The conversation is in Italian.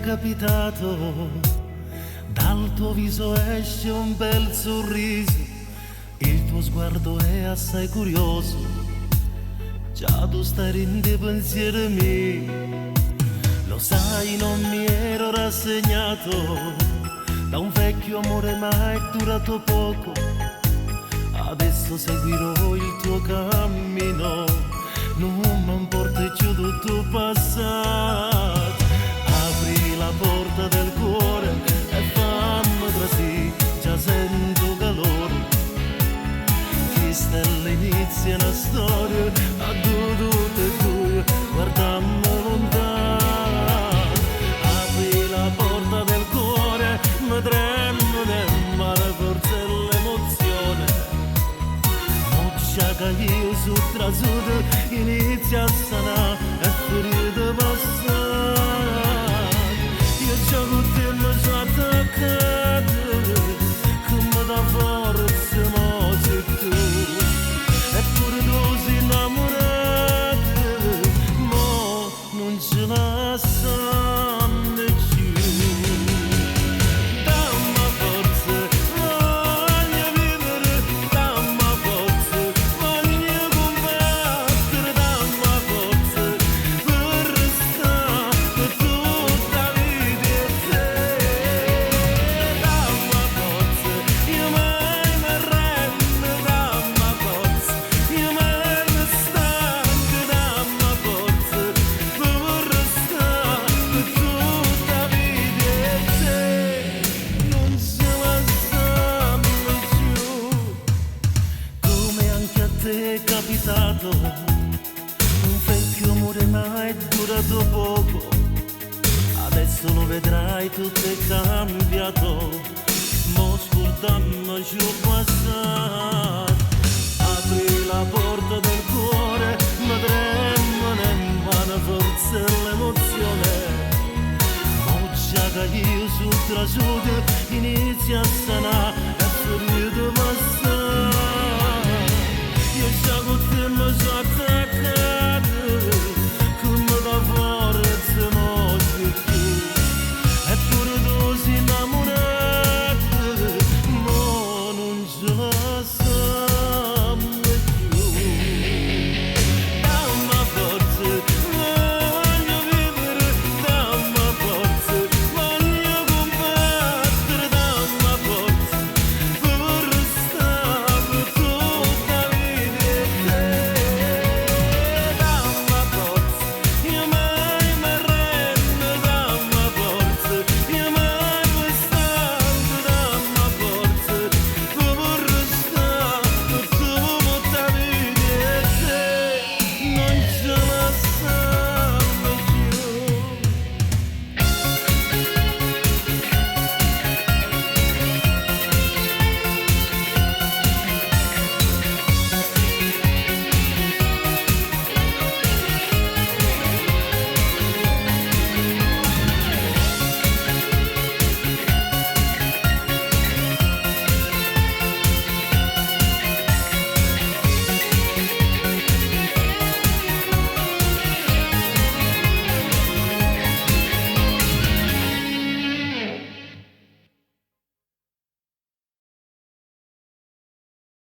capitato, dal tuo viso esce un bel sorriso, il tuo sguardo è assai curioso, già tu stai in dei pensieri miei. Lo sai, non mi ero rassegnato da un vecchio amore ma è durato poco, adesso seguirò il tuo cammino, non mi importa più tutto passato. Apri la porta del cuore e fammi trasì, già sento calore, chi stelle inizia una storia, a due tutte e due, guardammo lontano. Apri la porta del cuore, mi tremo nel mare, forse l'emozione, moccia che io su trasuto, inizia a sanare e ferite passare. Io già con te mi sono attaccato, come da forza mo sei tu, eppure tu sei innamorato, mo non ce la sanno più. Dammi forza, voglio vivere, dammi forza, voglio combattere, dammi forza per restare per tutta la vita e te. Dammi forza, io mai mi arrendo, dammi forza, io mai mi stanco, dammi forza per restare per tutta la vita e te. Non se la sanno più, come anche a te è capitato, un vecchio amore ma è durato poco, adesso lo vedrai tutto è cambiato, mo scordammo ciò passato. Apri la porta del cuore, mi tremano in mano forse l'emozione, moccia che io sul trasuto, inizia a sanare e ferite passare. Io già con te mi sono